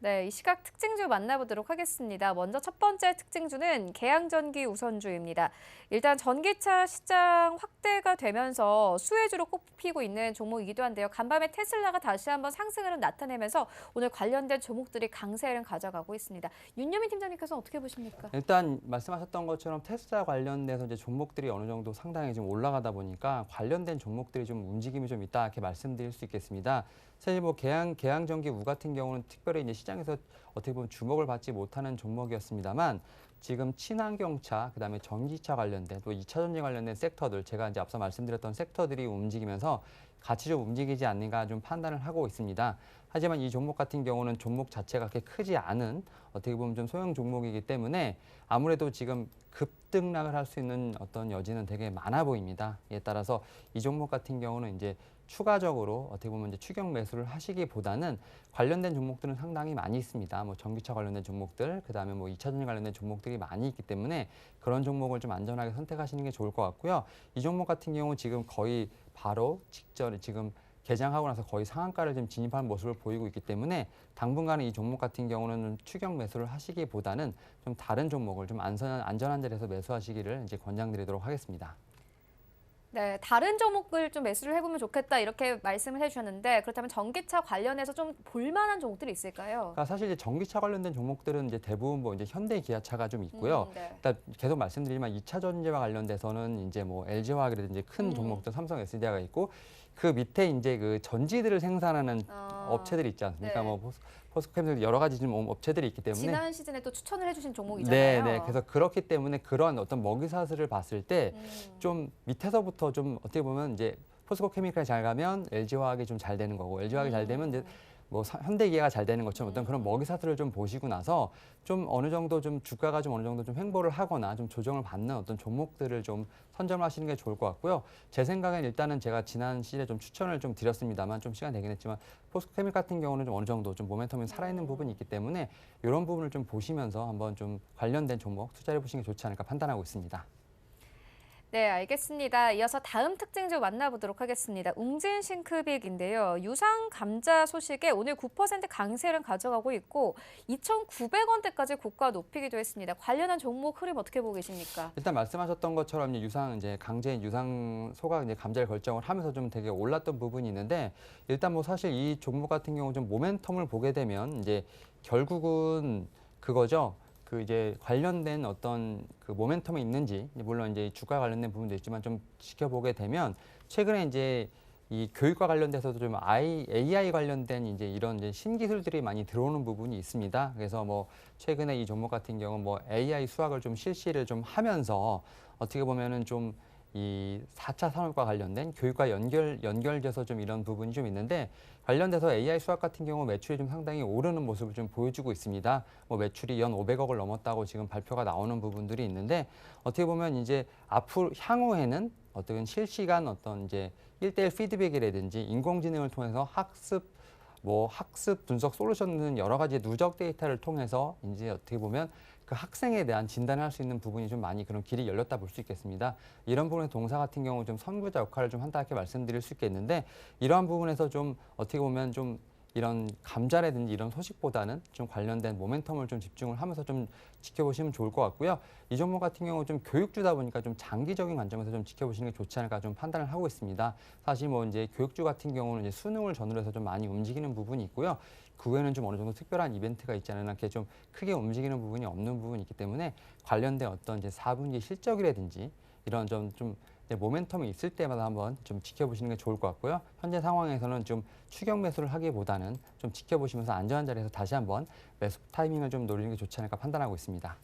네, 이 시각 특징주 만나보도록 하겠습니다. 먼저 첫 번째 특징주는 개양전기 우선주입니다. 일단 전기차 시장 확대가 되면서 수혜주로 꼽히고 있는 종목이기도 한데요. 간밤에 테슬라가 다시 한번 상승을 나타내면서 오늘 관련된 종목들이 강세를 가져가고 있습니다. 윤여민 팀장님께서는 어떻게 보십니까? 일단 말씀하셨던 것처럼 테슬라 관련돼서 이제 종목들이 어느 정도 상당히 좀 올라가다 보니까 관련된 종목들이 좀 움직임이 좀 있다 이렇게 말씀드릴 수 있겠습니다. 사실 뭐 개양전기 우 같은 경우는 특별히 이제 시장에서 어떻게 보면 주목을 받지 못하는 종목이었습니다만 지금 친환경차, 그다음에 전기차 관련된 또 2차 전지 관련된 섹터들 제가 이제 앞서 말씀드렸던 섹터들이 움직이면서 같이 좀 움직이지 않는가 좀 판단을 하고 있습니다. 하지만 이 종목 같은 경우는 종목 자체가 그렇게 크지 않은 어떻게 보면 좀 소형 종목이기 때문에 아무래도 지금 급등락을 할 수 있는 어떤 여지는 되게 많아 보입니다. 이에 따라서 이 종목 같은 경우는 이제 추가적으로 어떻게 보면 이제 추격 매수를 하시기보다는 관련된 종목들은 상당히 많이 있습니다. 뭐 전기차 관련된 종목들, 그다음에 뭐 2차 전지 관련된 종목들이 많이 있기 때문에 그런 종목을 좀 안전하게 선택하시는 게 좋을 것 같고요. 이 종목 같은 경우 지금 거의 바로 직전에 지금 개장하고 나서 거의 상한가를 좀 진입하는 모습을 보이고 있기 때문에 당분간은 이 종목 같은 경우는 추격 매수를 하시기보다는 좀 다른 종목을 좀 안전한 자리에서 매수하시기를 이제 권장드리도록 하겠습니다. 네, 다른 종목을 좀 매수를 해보면 좋겠다 이렇게 말씀을 해주셨는데 그렇다면 전기차 관련해서 좀 볼만한 종목들이 있을까요? 그러니까 사실 이제 전기차 관련된 종목들은 이제 대부분 뭐 이제 현대 기아차가 좀 있고요. 네. 일단 계속 말씀드리지만 2차 전지와 관련돼서는 이제 뭐 LG화학이라든지 큰 종목들 삼성 SDI가 있고 그 밑에 이제 그 전지들을 생산하는 업체들이 있지 않습니까? 네. 뭐 포스코캠 여러 가지 좀 업체들이 있기 때문에 지난 시즌에 또 추천을 해주신 네, 종목이잖아요. 네. 그래서 그렇기 때문에 그런 어떤 먹이사슬을 봤을 때 좀 밑에서부터 좀 어떻게 보면 이제 포스코 케미칼이 잘 가면 LG화학이 좀 잘 되는 거고 LG화학이 잘 되면 이제 뭐 현대기아가 잘 되는 것처럼 어떤 그런 먹이사슬을 좀 보시고 나서 좀 어느 정도 좀 주가가 좀 어느 정도 좀 횡보를 하거나 좀 조정을 받는 어떤 종목들을 좀 선점하시는 게 좋을 것 같고요. 제 생각엔 일단은 제가 지난 시즌에 좀 추천을 좀 드렸습니다만 좀 시간 되긴 했지만 포스코 케미 같은 경우는 좀 어느 정도 좀 모멘텀이 살아있는 부분이 있기 때문에 이런 부분을 좀 보시면서 한번 좀 관련된 종목 투자해 보시는 게 좋지 않을까 판단하고 있습니다. 네, 알겠습니다. 이어서 다음 특징주 만나보도록 하겠습니다. 웅진싱크빅인데요. 유상 감자 소식에 오늘 9% 강세를 가져가고 있고 2,900원대까지 고가 높이기도 했습니다. 관련한 종목 흐름 어떻게 보고 계십니까? 일단 말씀하셨던 것처럼 이제 강제인 유상소가 이제 감자를 결정을 하면서 좀 되게 올랐던 부분이 있는데 일단 뭐 사실 이 종목 같은 경우 좀 모멘텀을 보게 되면 이제 결국은 그거죠. 그 이제 관련된 어떤 그 모멘텀이 있는지 물론 이제 주가 관련된 부분도 있지만 좀 지켜보게 되면 최근에 이제 이 교육과 관련돼서도 좀 AI 관련된 이제 이런 이제 신기술들이 많이 들어오는 부분이 있습니다. 그래서 뭐 최근에 이 종목 같은 경우 뭐 AI 수학을 좀 실시를 좀 하면서 어떻게 보면은 좀 이 4차 산업과 관련된 교육과 연결돼서 좀 이런 부분이 좀 있는데 관련돼서 AI 수학 같은 경우 매출이 좀 상당히 오르는 모습을 좀 보여주고 있습니다. 뭐 매출이 연 500억을 넘었다고 지금 발표가 나오는 부분들이 있는데 어떻게 보면 이제 앞으로 향후에는 어떤 실시간 어떤 이제 1대1 피드백이라든지 인공지능을 통해서 학습 분석 솔루션은 여러 가지 누적 데이터를 통해서 이제 어떻게 보면 그 학생에 대한 진단을 할 수 있는 부분이 좀 많이 그런 길이 열렸다 볼 수 있겠습니다. 이런 부분에서 동사 같은 경우 좀 선구자 역할을 좀 한다 이렇게 말씀드릴 수 있겠는데 이러한 부분에서 좀 어떻게 보면 좀 이런 감자라든지 이런 소식보다는 좀 관련된 모멘텀을 좀 집중을 하면서 좀 지켜보시면 좋을 것 같고요. 이 종목 같은 경우 좀 교육주다 보니까 좀 장기적인 관점에서 좀 지켜보시는 게 좋지 않을까 좀 판단을 하고 있습니다. 사실 뭐 이제 교육주 같은 경우는 이제 수능을 전후로 해서 좀 많이 움직이는 부분이 있고요. 그 외에는 좀 어느 정도 특별한 이벤트가 있지 않은 이렇게 좀 크게 움직이는 부분이 없는 부분이 있기 때문에 관련된 어떤 이제 4분기 실적이라든지 이런 좀 모멘텀이 있을 때마다 한번 좀 지켜보시는 게 좋을 것 같고요. 현재 상황에서는 좀 추격 매수를 하기보다는 좀 지켜보시면서 안전한 자리에서 다시 한번 매수 타이밍을 좀 노리는 게 좋지 않을까 판단하고 있습니다.